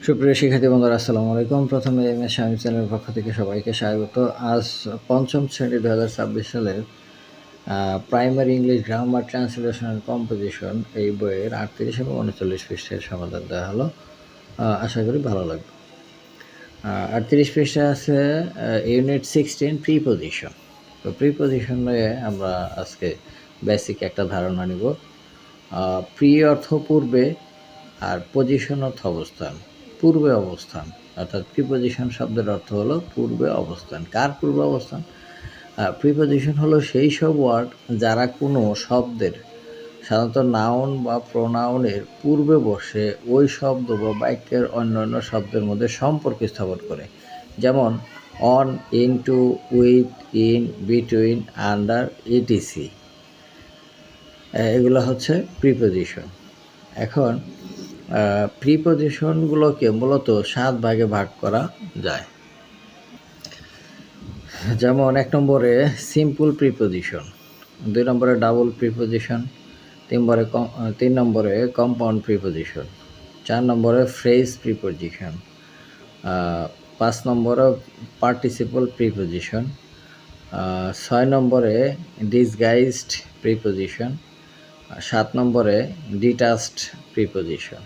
সুপ্রিয় শিক্ষার্থী বন্ধুরা, আসসালামু আলাইকুম। প্রথমে এমএস শামীম চ্যানেলের পক্ষ থেকে সবাইকে স্বাগত। আজ পঞ্চম শ্রেণী 2026 সালের primary English grammar translation and composition এই বইয়ের 38 এবং 39 পৃষ্ঠার সমাধান দেওয়া হলো। আশা করি ভালো লাগবে। 38 পৃষ্ঠায় আছে ইউনিট 16 প্রিপোজিশন। তো প্রিপোজিশন নিয়ে আমরা আজকে বেসিক একটা ধারণা নিব। প্রি অর্থ পূর্বে, আর পজিশন অর্থ অবস্থান, পূর্বে অবস্থান। অর্থাৎ প্রিপোজিশন শব্দের অর্থ হলো পূর্বে অবস্থান। কার পূর্বে অবস্থান? প্রিপোজিশন হলো সেই সব ওয়ার্ড যারা কোনো শব্দের, সাধারণত নাউন বা প্রোনাউনের পূর্বে বসে ওই শব্দ বা বাক্যের অন্যান্য শব্দের মধ্যে সম্পর্ক স্থাপন করে। যেমন on, into, with, in, between, under, etc. এগুলো হচ্ছে প্রিপোজিশন। এখন প্রিপোজিশনগুলোকে মূলত 7 ভাগে ভাগ করা যায়। যেমন 1 নম্বরে সিম্পল প্রিপোজিশন, 2 নম্বরে ডাবল প্রিপোজিশন, 3 নম্বরে কম্পাউন্ড প্রিপোজিশন, 4 নম্বরে ফ্রেজ প্রিপোজিশন, 5 নম্বরে পার্টিসিপল প্রিপোজিশন, 6 নম্বরে ডিসগাইজড প্রিপোজিশন, 7 নম্বরে ডিটাচড প্রিপোজিশন।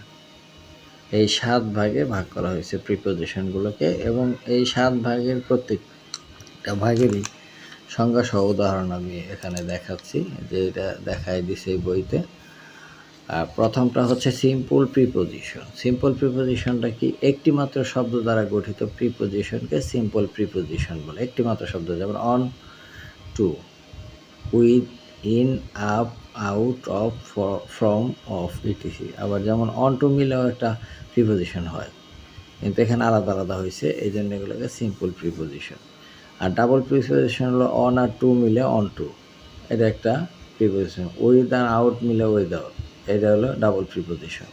এই 7 ভাগে ভাগ করা হয়েছে প্রিপোজিশনগুলোকে, এবং এই 7 ভাগের প্রত্যেকটা ভাগেরই সংজ্ঞা সহ উদাহরণ আমি এখানে দেখাচ্ছি, যে এটা দেখাই দিছে এই বইতে। প্রথমটা হচ্ছে সিম্পল প্রিপোজিশন। সিম্পল প্রিপোজিশনটা কি? একটি মাত্র শব্দ দ্বারা গঠিত প্রিপোজিশনকে সিম্পল প্রিপোজিশন বলে। একটি মাত্র শব্দ, যেমন on, to, with, in, up, out, off, from, off, ETC. আবার যেমন অন টু মিলেও একটা প্রিপোজিশন হয়, কিন্তু এখানে আলাদা আলাদা হয়েছে, এই জন্য এগুলোকে সিম্পল প্রিপোজিশন। আর ডাবল প্রিপোজিশন হলো অন আর টু মিলে অন টু, এটা একটা প্রিপোজিশন। উইথ আর আউট মিলে উইদাউট, এটা হলো ডাবল প্রিপোজিশন।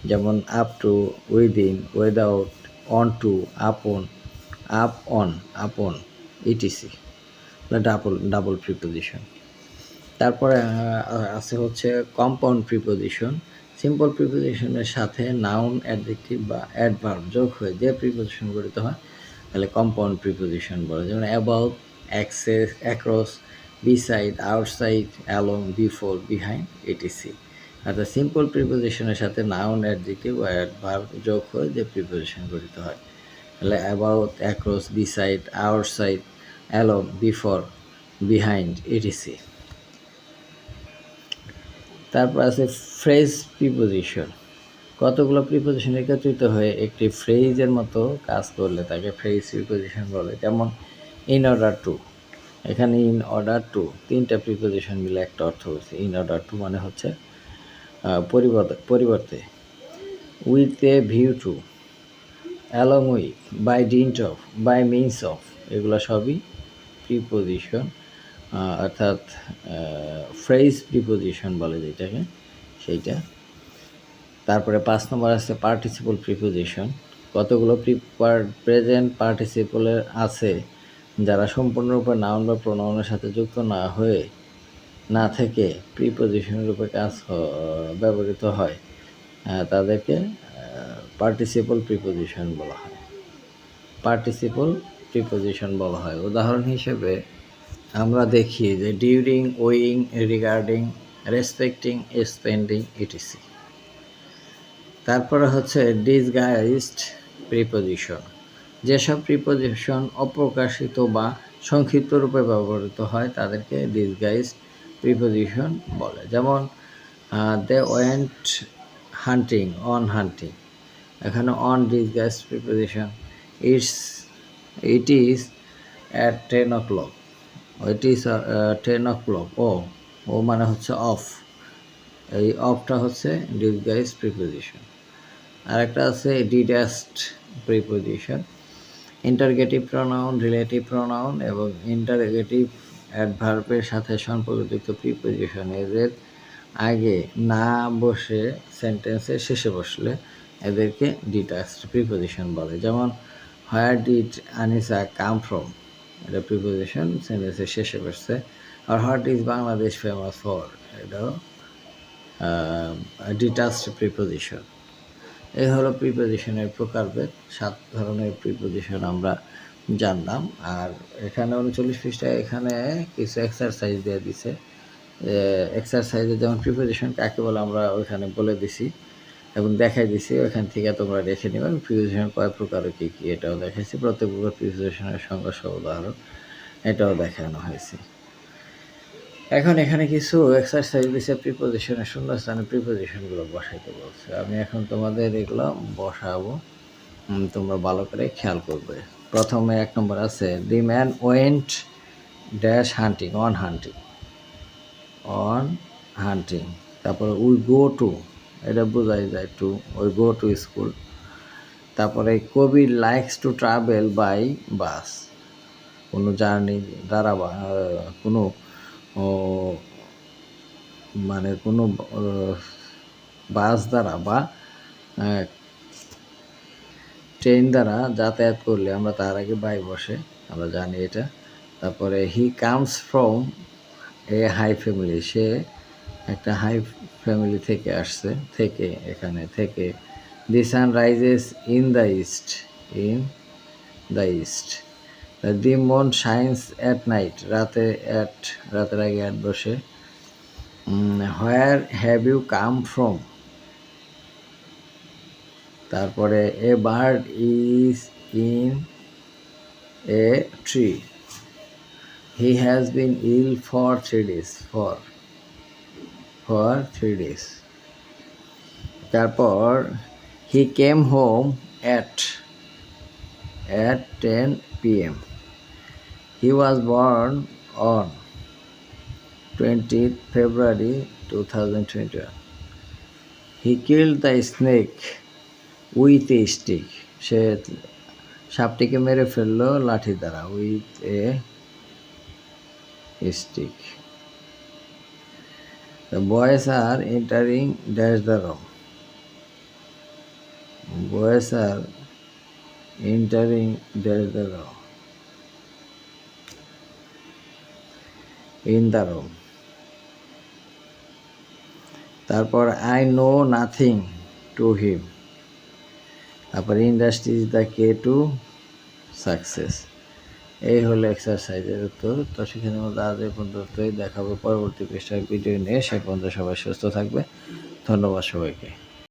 যেমন up to, within, without, on to, upon, up on, upon, ETC, double preposition. তারপরে আছে হচ্ছে কম্পাউন্ড প্রিপোজিশন। সিম্পল প্রিপোজিশনের সাথে নাউন, অ্যাডজেক্টিভ বা অ্যাডভার্ব যোগ হয়ে যে প্রিপোজিশন গঠিত হয় তাহলে কম্পাউন্ড প্রিপোজিশন বলে। যেমন about, access, across, beside, outside, along, before, behind, etc. অর্থাৎ সিম্পল প্রিপোজিশনের সাথে নাউন, অ্যাডজেক্টিভ বা অ্যাডভার্ব যোগ হয়ে যে প্রিপোজিশন গঠিত হয় তাহলে about, across, beside, outside, along, before, behind, etc. তারপর আছে ফ্রেজ প্রিপোজিশন। কতগুলো প্রিপোজিশন একত্রিত হয়ে একটি ফ্রেজের মতো কাজ করলে তাকে ফ্রেজ প্রিপোজিশন বলে। যেমন ইন অর্ডার টু, এখানে ইন অর্ডার টু 3টা প্রিপোজিশন মিলে একটা অর্থ হচ্ছে। ইন অর্ডার টু মানে হচ্ছে পরিবর্তে, with a view to, along with, by dint of, by means of, এগুলো সবই প্রিপোজিশন, অর্থাৎ ফ্রেজ প্রিপোজিশন বলে যেটাকে, সেইটা। তারপরে 5 নম্বর আছে পার্টিসিপল প্রিপোজিশন। কতগুলো প্রেজেন্ট পার্টিসিপলের আছে যারা সম্পূর্ণরূপে নাউন বা প্রোনাউনের সাথে যুক্ত না থেকে প্রিপোজিশন রূপে ব্যবহৃত হয়, তাদেরকে পার্টিসিপল প্রিপোজিশন বলা হয়। পার্টিসিপল প্রিপোজিশন বলা হয়। উদাহরণ হিসেবে আমরা দেখি যে during, owing, regarding, respecting, spending, etc. তারপরে হচ্ছে ডিসগাইজড প্রিপোজিশন। যেসব প্রিপোজিশন অপ্রকাশিত বা সংক্ষিপ্ত রূপে ব্যবহৃত হয় তাদেরকে ডিসগাইজড প্রিপোজিশন বলে। যেমন দে ওয়েন্ট হান্টিং, অন হান্টিং, এখানে on disguised preposition. It is at 10 o'clock, it is 10 o'clock, ও মানে হচ্ছে অফ, এই অফটা হচ্ছে ডিসগাইজড প্রিপোজিশন। আরেকটা আছে detached preposition. Interrogative pronoun, relative pronoun এবং ইন্টারগেটিভ অ্যাডভার্বের সাথে সম্পর্কযুক্ত প্রিপোজিশন এদের আগে না বসে সেন্টেন্সের শেষে বসলে এদেরকে ডিটাচড প্রিপোজিশন বলে। যেমন where did Anisa come from, এটা প্রিপোজিশন সেন্টেন্সের শেষে বসছে। আর what is Bangladesh famous for, এটাও ডিটাচড প্রিপোজিশন। এই হলো প্রিপোজিশনের প্রকারভেদ। 7 ধরনের প্রিপোজিশন আমরা জানলাম। আর এখানে 39 পৃষ্ঠায় এখানে কিছু এক্সারসাইজ দিয়ে দিছে। এক্সারসাইজে যেমন প্রিপোজিশন কাকে বলে আমরা ওইখানে বলে দিছি এবং দেখাই দিছি, ওইখান থেকে তোমরা দেখে নিবে। প্রিপোজিশন কয় প্রকার কী কী এটাও দেখাইছি। প্রত্যেক প্রকার প্রিপোজিশনের সংজ্ঞা সহ উদাহরণ এটাও দেখানো হয়েছে। এখন এখানে কিছু এক্সারসাইজ দিছে, প্রিপোজিশনের শূন্যস্থানে প্রিপোজিশনগুলো বসাইতে বলছে। আমি এখন তোমাদের এগুলো বসাবো, তোমরা ভালো করে খেয়াল করবে। প্রথমে 1 নম্বর আছে, the man went dash hunting, on hunting, on hunting. তারপরে উই গো টু, এটা বোঝাই যায় to, we go to school. তারপরে Kabi likes to travel by bus, কোনো জার্নি দ্বারা কোনো মানে কোনো বাস দ্বারা বা ট্রেন দ্বারা যাতায়াত করলে আমরা তার আগে বাই বসে, আমরা জানি এটা। তারপরে he comes from a high family, সে একটা হাই ফ্যামিলি থেকে আসছে, থেকে এখানে থেকে। The sun rises in the east, in the east. The moon shines at night, রাতের আগে অ্যাট বসে। Where have you come from, তারপরে a bird is in a tree, he has been ill for 3 days, for 3 days। তারপর he came home at 10 PM, he was born on 20th February 2021, he killed the snake with a stick, সে সাপটিকে মেরে ফেললো লাঠি দ্বারা, with a stick. The boys are entering dash the room, boys are entering dash the room, in the room। তারপর I know nothing to him, তারপর industry is the K to success. এই হলো এক্সারসাইজের উত্তর। তো সেখানে মধ্যে আজ এই পর্যন্তই, দেখাবো পরবর্তী পৃষ্ঠায় ভিডিও নিয়ে। সে পর্যন্ত সবাই সুস্থ থাকবে। ধন্যবাদ সবাইকে।